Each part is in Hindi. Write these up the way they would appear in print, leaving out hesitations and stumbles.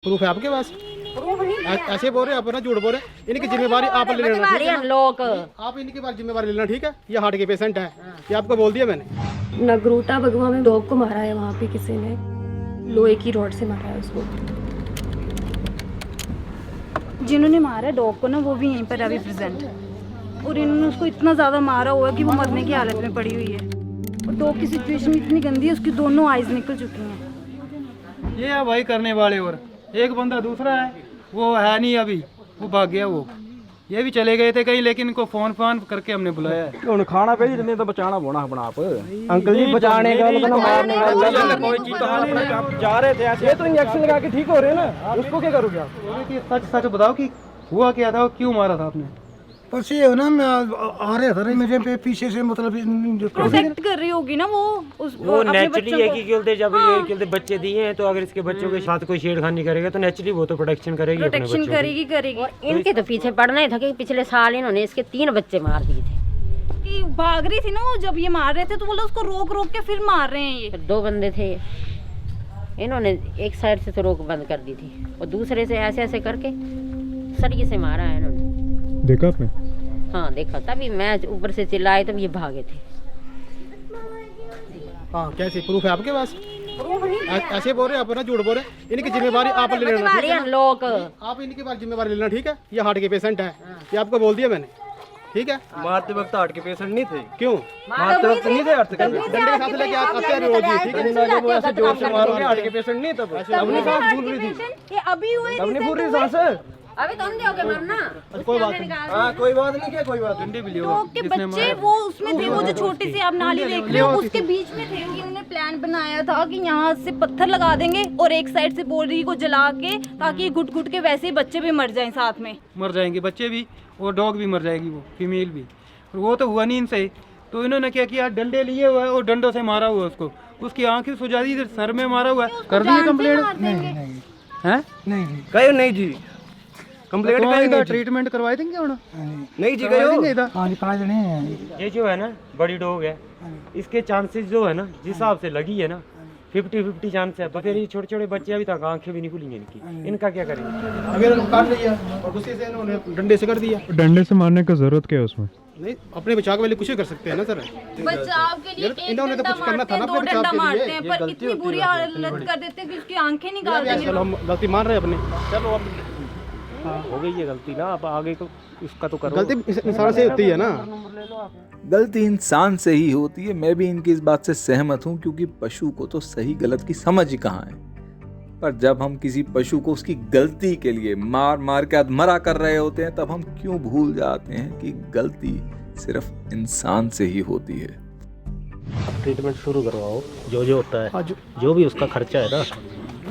प्रूफ है आपके पास? ऐसे बोल रहे हैं आप ना, झूठ बोल रहे हैं। इनकी जिम्मेवारी आप ले लेना, ठीक है? लोग आप इनकी बार जिम्मेवारी लेना, ठीक है? ये हार्ट के पेशेंट है, ये आपको बोल दिया मैंने। नगरोटा बगवा में डॉग को मारा है, वहाँ पे किसी ने लोहे की रॉड से मारा है उसको। जिन्होंने मारा डॉग को ना, वो भी यहीं पर अभी प्रेजेंट है और इन्होंने उसको इतना ज़्यादा मारा हुआ है कि वो मरने की हालत में पड़ी हुई है और डॉग की सिचुएशन इतनी गंदी है, उसकी दोनों आइज निकल चुकी हैं। ये है भाई करने वाले, और एक बंदा दूसरा है, वो है नहीं अभी, वो भाग गया। वो ये भी चले गए थे कहीं, लेकिन इनको फोन करके हमने बुलाया है। ਹੁਣ ਖਾਣਾ ਪਈ ਜਿੰਨੇ ਤਾਂ ਬਚਾਣਾ ਹੋਣਾ अपना आप अंकल जी बचाने का मतलब मारने का कोई चीज तो आप जा रहे थे ऐसे, ये तो इंजेक्शन लगा के ठीक हो रहे हैं ना, उसको क्या करोगे आप? सच सच बताओ कि हुआ क्या था, क्यों मारा था आपने? बस ये हो ना, मैं आ रहा था मेरे पे पीछे से, मतलब प्रोटेक्ट कर रही होगी ना वो वो नेचुरली एक ही खेलते, जब ये खेलते बच्चे दिए हैं तो अगर इसके बच्चों के साथ कोई छेड़खानी करेगा तो नेचुरली वो तो प्रोटेक्शन करेगी, प्रोटेक्शन करेगी। इनके तो पीछे पड़ना ही था कि पिछले साल इन्होंने इसके 3 बच्चे मार दिए थे। कि भाग रही थी ना वो, जब ये मार रहे थे तो बोला उसको रोक के फिर मार रहे हैं। ये फिर 2 बंदे थे, इन्होंने एक साइड से तो रोक बंद कर दी थी और दूसरे से ऐसे ऐसे करके सरिये से मारा है इन्होंने। देखा आपने? हाँ देखा, तभी मैं ऊपर से चिल्लाए तब ये भागे थे। हाँ, कैसे प्रूफ है आपके पास? ऐसे बोल रहे हैं आप ना, झूठ बोल रहे हैं। इनकी जिम्मेवारी आप ले लेना, ठीक है? लोग आप इनकी बार जिम्मेवारी लेना, ठीक है? ये हार्ट के पेशेंट है, ये आपको बोल दिया मैंने, ठीक है? मारते वक्त हार्ट के पेशेंट नहीं थे, क्यों मारते वक्त नहीं थे हार्ट के डंडे के साथ लेके आते हैं रोज ही, ठीक है? जब ऐसे जोर से मारोगे हार्ट के पेशेंट नहीं, तब अपनी सांस भूल रही थी, ये अभी हुए अपनी भूल रही सांस। अभी तो अंधे होके मरना। कोई बात नहीं, हाँ कोई बात नहीं, क्या कोई बात नहीं। डॉग के बच्चे वो उसमें थे, वो जो छोटी सी आप नाली देख रहे हो उसके बीच में थे। इन्होंने प्लान बनाया था कि यहाँ से पत्थर लगा देंगे और एक साइड से बोरी को जला के, ताकि घुट घुट के वैसे ही बच्चे भी मर जाएं, साथ में मर जाएंगे बच्चे भी और डॉग भी मर जाएगी, वो फीमेल भी। और वो तो हुआ नहीं इनसे, तो इन्होंने क्या किया, डंडे लिए हुआ है और डंडों से मारा हुआ उसको, उसकी आंखें सुजा दी, सर में मारा हुआ है। कर दी कंप्लेंट? नहीं कहो नहीं जी, कंप्लेंट करेंगे, ट्रीटमेंट करवाए देंगे होना? नहीं जी कहो। हाँ जी, कहा जने हैं। ये जो है ना बड़ी डॉग है, इसके चांसेस जो है ना, जिस हिसाब से लगी है ना 50-50 चांस है, तो फिर ये छोटे छोटे बच्चे अभी तक आंखें भी नहीं खुली इनकी, इनका क्या करेंगे? अभी इन्होंने काट लिया और गुस्से से इन्होंने डंडे से कर दिया। डंडे से मारने का जरूरत क्या है उसमें? नहीं, अपने बचाव के लिए कुछ भी कर सकते हैं ना सर। बचाव के लिए इन्होंने तो कुछ करना था ना, 2 अपने डंडा बचाव के मारते लिए। हैं, पर इतनी बुरी हालत कर देते हैं कि उसकी आंखें निकाल देंगे। चलो हम गलती मान रहे हैं अपने, चलो अब हो गई ये गलती ना, अब आगे को इसका तो करो। गलती इंसान से होती है ना। गलती इंसान से ही होती है। मैं भी इनकी इस बात से सहमत हूँ, क्योंकि पशु को तो सही गलत की समझ ही कहाँ है। पर जब हम किसी पशु को उसकी गलती के लिए मार मार के अधमरा कर रहे होते हैं, तब हम क्यों भूल जाते हैं कि गलती सिर्फ इंसान से ही होती है। ट्रीटमेंट शुरू करवाओ, जो जो होता है, जो भी उसका खर्चा है ना,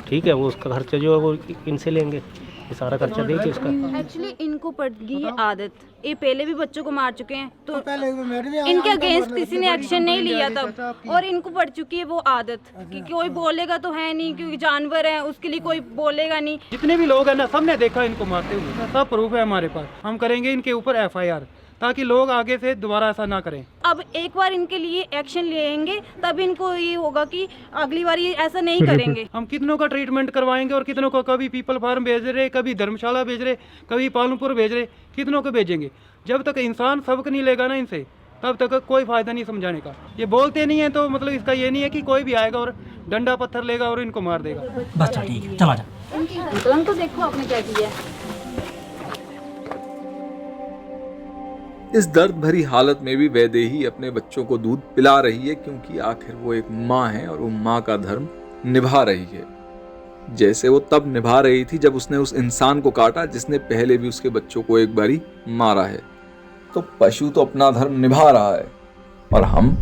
ठीक है, वो उसका खर्चा जो है वो इनसे लेंगे, ये सारा खर्चा देंगे उसका। एक्चुअली इनको पड़ गई है आदत, ये पहले भी बच्चों को मार चुके हैं, तो पहले मेरे भी इनके अगेंस्ट किसी ने एक्शन नहीं लिया तब, और इनको पड़ चुकी है वो आदत कि कोई बोलेगा तो है नहीं, क्योंकि जानवर है, उसके लिए कोई बोलेगा नहीं। जितने भी लोग हैं ना, सबने देखा इनको मारते हुए, सब प्रूफ है हमारे पास। हम करेंगे इनके ऊपर FIR, ताकि लोग आगे से दोबारा ऐसा ना करें। अब एक बार इनके लिए एक्शन लेंगे तब इनको ये होगा कि अगली बार ये ऐसा नहीं करेंगे। हम कितनों का ट्रीटमेंट करवाएंगे और कितनों को कभी पीपल फार्म भेज रहे, कभी धर्मशाला भेज रहे, कभी पालनपुर भेज रहे, कितनों को भेजेंगे। जब तक इंसान सबक नहीं लेगा ना इनसे, तब तक कोई फायदा नहीं समझाने का। ये बोलते नहीं है तो मतलब इसका ये नहीं है कि कोई भी आएगा और डंडा पत्थर लेगा और इनको मार देगा। बच्चा ठीक है, चला जा। उनकी तो देखो आपने क्या किया। इस दर्द भरी हालत में भी वैदेही अपने बच्चों को दूध पिला रही है, क्योंकि आखिर वो एक माँ है और वो माँ का धर्म निभा रही है, जैसे वो तब निभा रही थी जब उसने उस इंसान को काटा जिसने पहले भी उसके बच्चों को एक बारी मारा है। तो पशु तो अपना धर्म निभा रहा है और हम